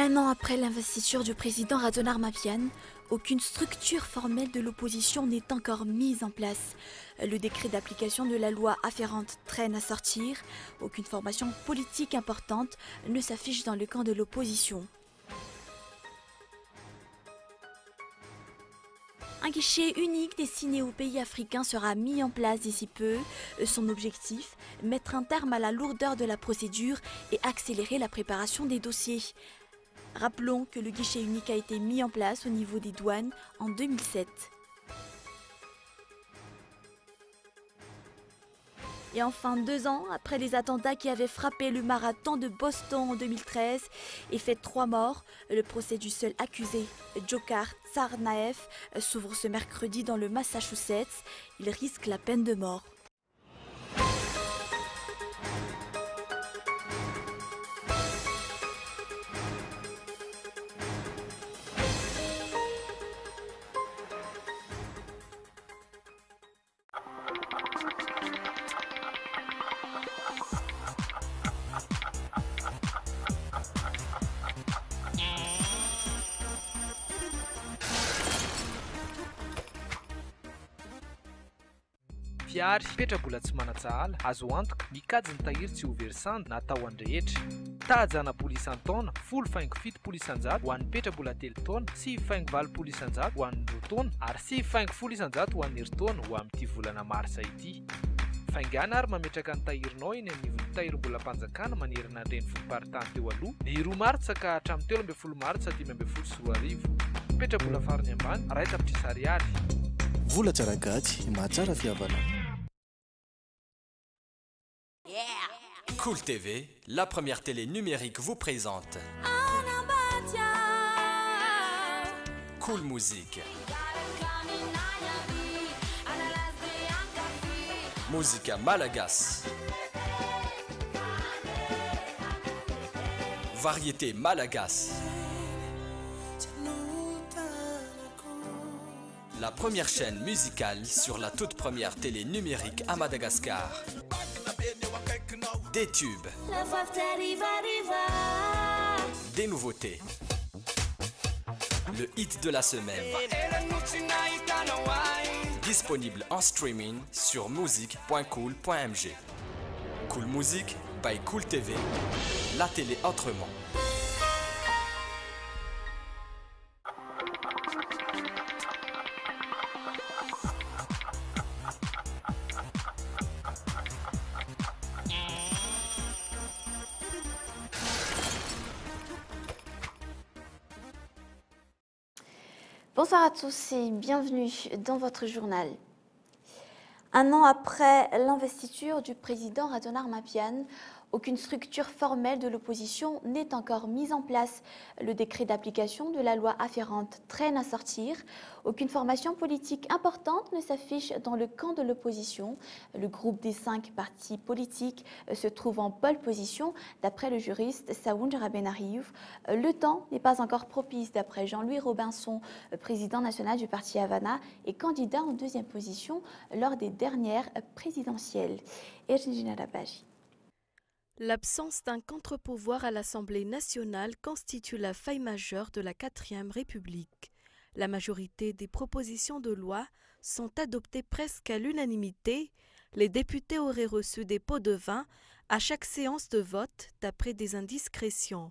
Un an après l'investiture du président Radon Armapian, aucune structure formelle de l'opposition n'est encore mise en place. Le décret d'application de la loi afférente traîne à sortir. Aucune formation politique importante ne s'affiche dans le camp de l'opposition. Un guichet unique destiné aux pays africains sera mis en place d'ici peu. Son objectif, mettre un terme à la lourdeur de la procédure et accélérer la préparation des dossiers. Rappelons que le guichet unique a été mis en place au niveau des douanes en 2007. Et enfin, 2 ans après les attentats qui avaient frappé le marathon de Boston en 2013 et fait 3 morts, le procès du seul accusé, Dzhokhar Tsarnaev, s'ouvre ce mercredi dans le Massachusetts. Il risque la peine de mort. Fiary petrabola tsy manatsahala azo antoka mikajy ny tahiry tsy ho versand na atao andrehetra tahajana polisy an-taona 0,7 isan-jato ho an'ny petrabola 3 taona sy 0,7 isan-jato ho an'ny 2 taona ary 0,7 isan-jato ho an'ny herintaona ho amin'ity volana marsa ity. Faingana ary mametraka ny tahirinao eny anivon'ny tahirim-bola mpanjakana manerana ny renivohim-paritany teo aloha ny 2 martsa ka hatramin'ny 13 martsa 2024 petrabola farany ambany 2 tapitrisa ariary. Vola tsara gaty mahatsara fihavana. Cool TV, la première télé numérique vous présente Cool Musique. Musica Malagas. Variété Malagas. La première chaîne musicale sur la toute première télé numérique à Madagascar. Des tubes, des nouveautés, le hit de la semaine, disponible en streaming sur musique.cool.mg. Cool Musique by Cool TV, la télé autrement. Bonsoir à tous et bienvenue dans votre journal. Un an après l'investiture du président Radon Armapian, aucune structure formelle de l'opposition n'est encore mise en place. Le décret d'application de la loi afférente traîne à sortir. Aucune formation politique importante ne s'affiche dans le camp de l'opposition. Le groupe des 5 partis politiques se trouve en pole position, d'après le juriste Saound Rabenariou. Le temps n'est pas encore propice, d'après Jean-Louis Robinson, président national du parti Havana et candidat en 2e position lors des dernières présidentielles. Ergina Rabaji. L'absence d'un contre-pouvoir à l'Assemblée nationale constitue la faille majeure de la 4e République. La majorité des propositions de loi sont adoptées presque à l'unanimité. Les députés auraient reçu des pots de vin à chaque séance de vote d'après des indiscrétions.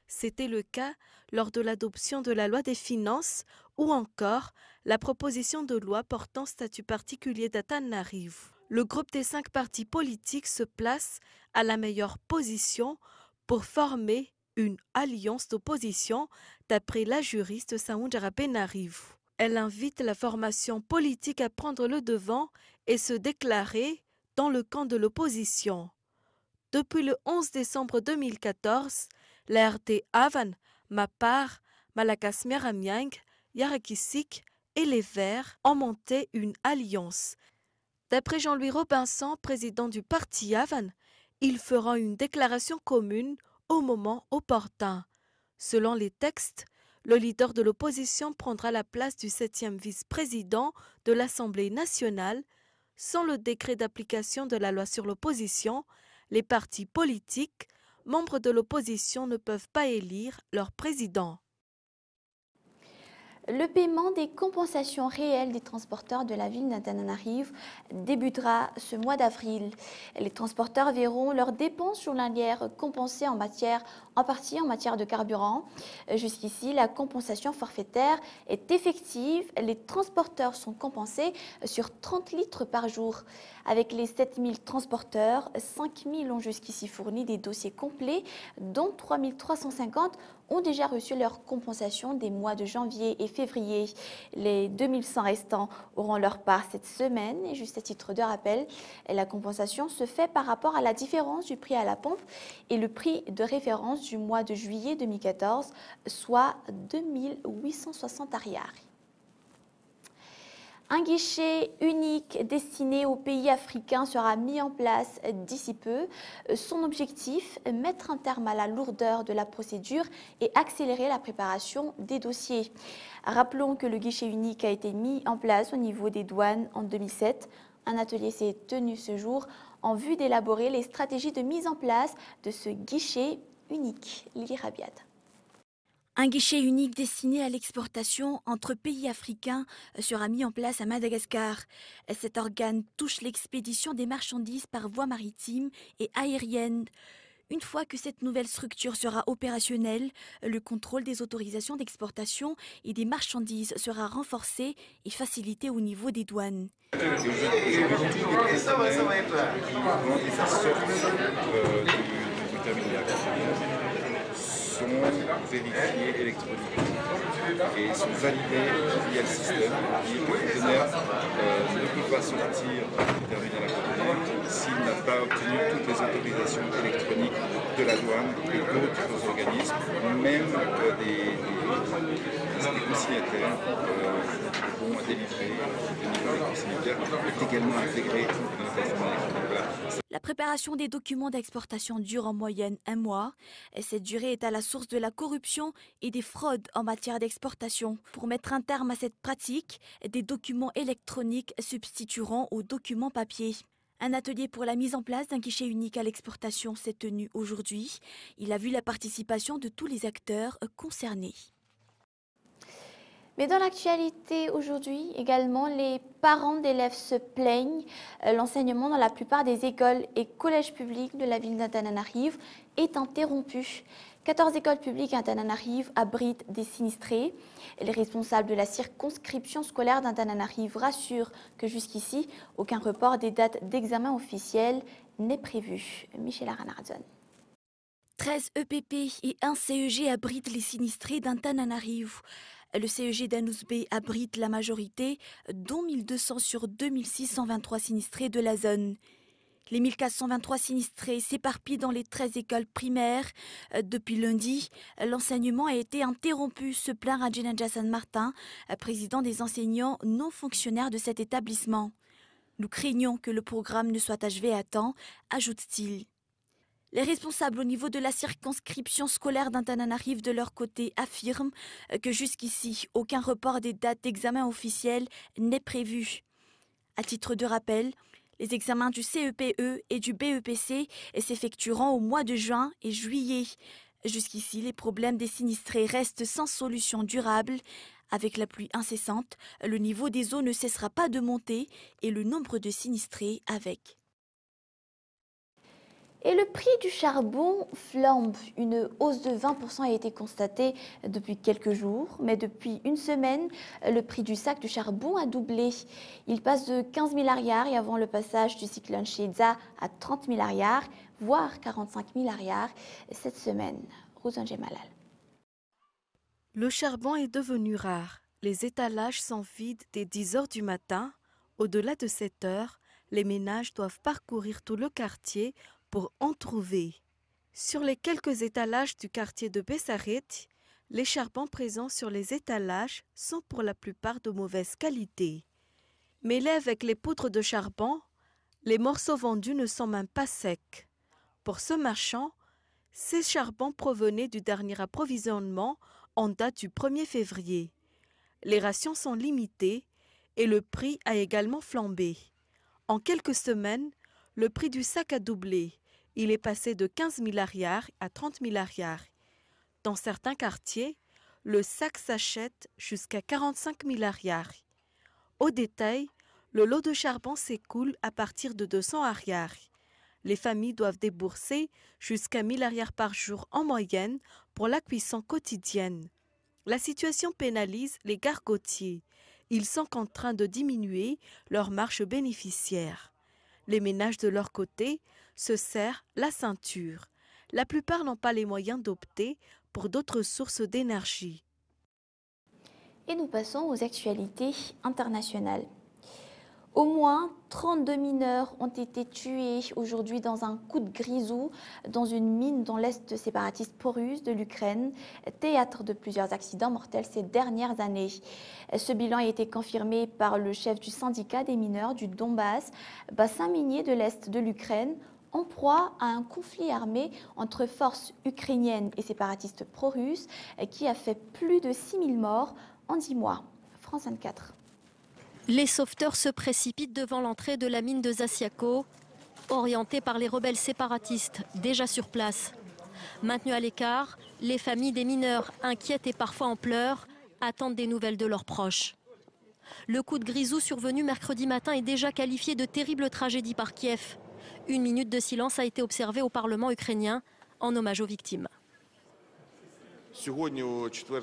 C'était le cas lors de l'adoption de la loi des finances ou encore la proposition de loi portant statut particulier d'Antananarivo. Le groupe des 5 partis politiques se place à la meilleure position pour former une alliance d'opposition, d'après la juriste Saound Rabenarivo. Elle invite la formation politique à prendre le devant et se déclarer dans le camp de l'opposition. Depuis le 11 décembre 2014, la RT Avan, Mapar, Malakas Miaramiang, Yarakisik et les Verts ont monté une alliance. D'après Jean-Louis Robinson, président du parti Avan, ils feront une déclaration commune au moment opportun. Selon les textes, le leader de l'opposition prendra la place du 7e vice-président de l'Assemblée nationale. Sans le décret d'application de la loi sur l'opposition, les partis politiques membres de l'opposition ne peuvent pas élire leur président. Le paiement des compensations réelles des transporteurs de la ville d'Antananarivo débutera ce mois d'avril. Les transporteurs verront leurs dépenses journalières compensées en partie en matière de carburant. Jusqu'ici, la compensation forfaitaire est effective. Les transporteurs sont compensés sur 30 litres par jour. Avec les 7000 transporteurs, 5000 ont jusqu'ici fourni des dossiers complets, dont 3350 ont déjà reçu leur compensation des mois de janvier et février. Les 2100 restants auront leur part cette semaine. Et juste à titre de rappel, la compensation se fait par rapport à la différence du prix à la pompe et le prix de référence du mois de juillet 2014, soit 2860 arrières. Un guichet unique destiné aux pays africains sera mis en place d'ici peu. Son objectif, mettre un terme à la lourdeur de la procédure et accélérer la préparation des dossiers. Rappelons que le guichet unique a été mis en place au niveau des douanes en 2007. Un atelier s'est tenu ce jour en vue d'élaborer les stratégies de mise en place de ce guichet unique. Lily Rabiad. Un guichet unique destiné à l'exportation entre pays africains sera mis en place à Madagascar. Cet organe touche l'expédition des marchandises par voie maritime et aérienne. Une fois que cette nouvelle structure sera opérationnelle, le contrôle des autorisations d'exportation et des marchandises sera renforcé et facilité au niveau des douanes. Sont vérifiés électroniquement et sont validés via le système. Le conteneur ne peut pas sortir du terminal à conteneurs s'il n'a pas obtenu toutes les autorisations électroniques de la douane et d'autres organismes, même des consignataires vont délivrer des niveaux de consignataires est également intégré dans la plateforme électronique. Voilà. La préparation des documents d'exportation dure en moyenne 1 mois. Et cette durée est à la source de la corruption et des fraudes en matière d'exportation. Pour mettre un terme à cette pratique, des documents électroniques substitueront aux documents papier. Un atelier pour la mise en place d'un guichet unique à l'exportation s'est tenu aujourd'hui. Il a vu la participation de tous les acteurs concernés. Mais dans l'actualité aujourd'hui également, les parents d'élèves se plaignent. L'enseignement dans la plupart des écoles et collèges publics de la ville d'Antananarivo est interrompu. 14 écoles publiques à Antananarivo abritent des sinistrés. Les responsables de la circonscription scolaire d'Antananarivo rassurent que jusqu'ici, aucun report des dates d'examen officiels n'est prévu. Michel Aranardzon. 13 EPP et un CEG abritent les sinistrés d'Antananarivo. Le CEG d'Anousbé abrite la majorité, dont 1200 sur 2623 sinistrés de la zone. Les 1423 sinistrés s'éparpillent dans les 13 écoles primaires. Depuis lundi, l'enseignement a été interrompu, se plaint Radjenadja San Martin, président des enseignants non fonctionnaires de cet établissement. Nous craignons que le programme ne soit achevé à temps, ajoute-t-il. Les responsables au niveau de la circonscription scolaire d'Antananarivo de leur côté affirment que jusqu'ici, aucun report des dates d'examen officiels n'est prévu. À titre de rappel, les examens du CEPE et du BEPC s'effectueront au mois de juin et juillet. Jusqu'ici, les problèmes des sinistrés restent sans solution durable. Avec la pluie incessante, le niveau des eaux ne cessera pas de monter et le nombre de sinistrés avec. Et le prix du charbon flambe. Une hausse de 20% a été constatée depuis quelques jours, mais depuis une semaine, le prix du sac de charbon a doublé. Il passe de 15 000 arrières et avant le passage du cyclone Sheza à 30 000 arrières, voire 45 000 arrières cette semaine. Rosanne Malal. Le charbon est devenu rare. Les étalages sont vides dès 10 h du matin. Au-delà de 7 heures, les ménages doivent parcourir tout le quartier pour en trouver. Sur les quelques étalages du quartier de Bessarit, les charbons présents sur les étalages sont pour la plupart de mauvaise qualité. Mêlés avec les poudres de charbon, les morceaux vendus ne sont même pas secs. Pour ce marchand, ces charbons provenaient du dernier approvisionnement en date du 1er février. Les rations sont limitées et le prix a également flambé. En quelques semaines, le prix du sac a doublé il est passé de 15 milliards à 30 milliards. Dans certains quartiers, le sac s'achète jusqu'à 45 milliards. Au détail, le lot de charbon s'écoule à partir de 200 arrières. Les familles doivent débourser jusqu'à 1 milliard par jour en moyenne pour la cuisson quotidienne. La situation pénalise les gargotiers. Ils sont contraints de diminuer leur marge bénéficiaire. Les ménages de leur côté se serrent la ceinture. La plupart n'ont pas les moyens d'opter pour d'autres sources d'énergie. Et nous passons aux actualités internationales. Au moins 32 mineurs ont été tués aujourd'hui dans un coup de grisou dans une mine dans l'est séparatiste pro-russe de l'Ukraine, théâtre de plusieurs accidents mortels ces dernières années. Ce bilan a été confirmé par le chef du syndicat des mineurs du Donbass, bassin minier de l'est de l'Ukraine, en proie à un conflit armé entre forces ukrainiennes et séparatistes pro-russes qui a fait plus de 6000 morts en 10 mois. France 24. Les sauveteurs se précipitent devant l'entrée de la mine de Zasyako, orientés par les rebelles séparatistes déjà sur place. Maintenus à l'écart, les familles des mineurs, inquiètes et parfois en pleurs, attendent des nouvelles de leurs proches. Le coup de grisou survenu mercredi matin est déjà qualifié de terrible tragédie par Kiev. Une minute de silence a été observée au Parlement ukrainien en hommage aux victimes.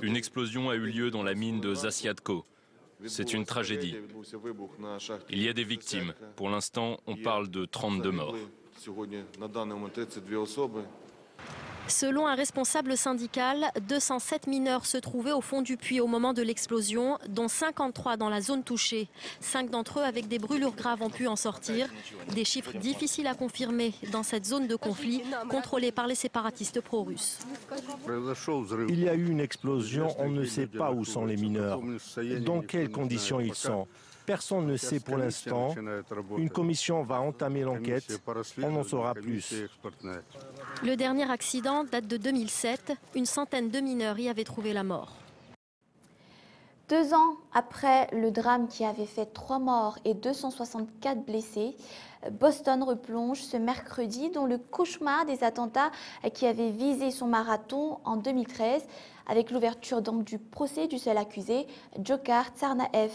Une explosion a eu lieu dans la mine de Zasyadko. C'est une tragédie. Il y a des victimes. Pour l'instant, on parle de 32 morts. Selon un responsable syndical, 207 mineurs se trouvaient au fond du puits au moment de l'explosion, dont 53 dans la zone touchée. 5 d'entre eux avec des brûlures graves ont pu en sortir. Des chiffres difficiles à confirmer dans cette zone de conflit contrôlée par les séparatistes pro-russes. Il y a eu une explosion, on ne sait pas où sont les mineurs, dans quelles conditions ils sont. Personne ne sait pour l'instant. Une commission va entamer l'enquête, on en saura plus. Le dernier accident date de 2007. Une centaine de mineurs y avaient trouvé la mort. 2 ans après le drame qui avait fait 3 morts et 264 blessés, Boston replonge ce mercredi dans le cauchemar des attentats qui avaient visé son marathon en 2013 avec l'ouverture donc du procès du seul accusé, Dzhokhar Tsarnaev.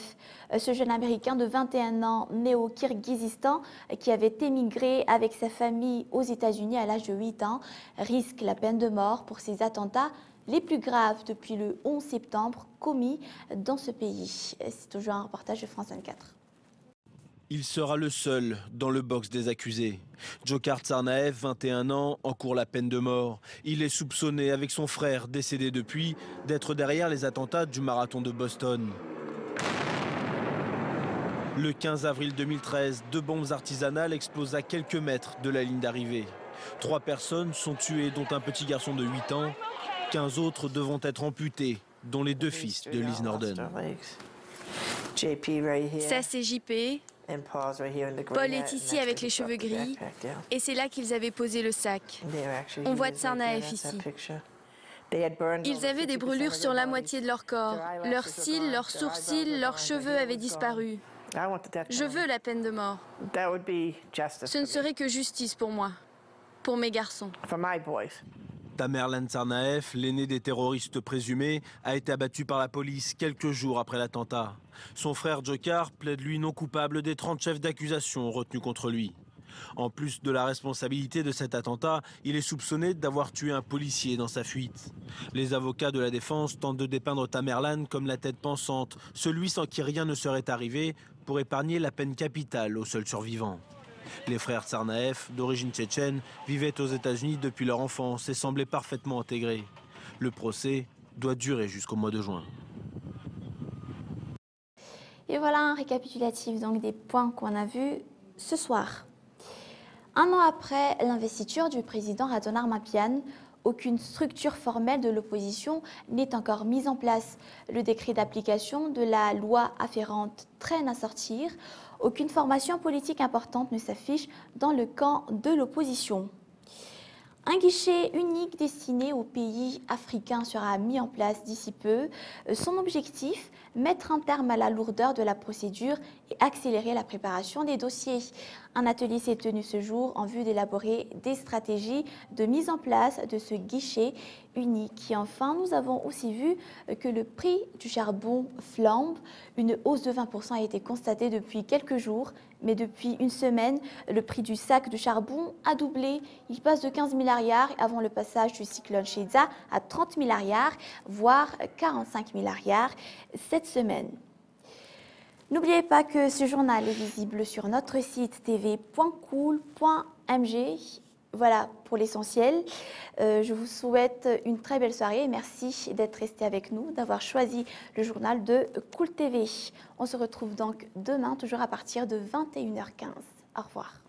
Ce jeune Américain de 21 ans, né au Kirghizistan, qui avait émigré avec sa famille aux États-Unis à l'âge de 8 ans, risque la peine de mort pour ces attentats les plus graves depuis le 11 septembre commis dans ce pays. C'est toujours un reportage de France 24. Il sera le seul dans le box des accusés. Dzhokhar Tsarnaev, 21 ans, encourt la peine de mort. Il est soupçonné, avec son frère, décédé depuis, d'être derrière les attentats du marathon de Boston. Le 15 avril 2013, 2 bombes artisanales explosent à quelques mètres de la ligne d'arrivée. 3 personnes sont tuées, dont un petit garçon de 8 ans. 15 autres devront être amputés, dont les 2 fils de Liz Norden. Ça, c'est JP. Paul est ici avec les cheveux gris. Et c'est là qu'ils avaient posé le sac. On voit Tsarnaev ici. Ils avaient des brûlures sur la moitié de leur corps. Leurs cils, leurs sourcils, leurs cheveux avaient disparu. Je veux la peine de mort. Ce ne serait que justice pour moi, pour mes garçons. Tamerlan Tsarnaev, l'aîné des terroristes présumés, a été abattu par la police quelques jours après l'attentat. Son frère Dzhokhar plaide lui non coupable des 30 chefs d'accusation retenus contre lui. En plus de la responsabilité de cet attentat, il est soupçonné d'avoir tué un policier dans sa fuite. Les avocats de la défense tentent de dépeindre Tamerlan comme la tête pensante, celui sans qui rien ne serait arrivé, pour épargner la peine capitale au seul survivant. Les frères Tsarnaev, d'origine tchétchène, vivaient aux États-Unis depuis leur enfance et semblaient parfaitement intégrés. Le procès doit durer jusqu'au mois de juin. Et voilà un récapitulatif donc des points qu'on a vus ce soir. 1 an après l'investiture du président Radon Armapian, aucune structure formelle de l'opposition n'est encore mise en place. Le décret d'application de la loi afférente traîne à sortir. Aucune formation politique importante ne s'affiche dans le camp de l'opposition. Un guichet unique destiné aux pays africains sera mis en place d'ici peu. Son objectif, mettre un terme à la lourdeur de la procédure et accélérer la préparation des dossiers. Un atelier s'est tenu ce jour en vue d'élaborer des stratégies de mise en place de ce guichet unique. Et enfin, nous avons aussi vu que le prix du charbon flambe. Une hausse de 20% a été constatée depuis quelques jours, mais depuis une semaine, le prix du sac de charbon a doublé. Il passe de 15 milliards avant le passage du cyclone Sheza à 30 milliards, voire 45 milliards cette semaine. N'oubliez pas que ce journal est visible sur notre site tv.cool.mg. Voilà pour l'essentiel. Je vous souhaite une très belle soirée et merci d'être resté avec nous, d'avoir choisi le journal de Cool TV. On se retrouve donc demain, toujours à partir de 21h15. Au revoir.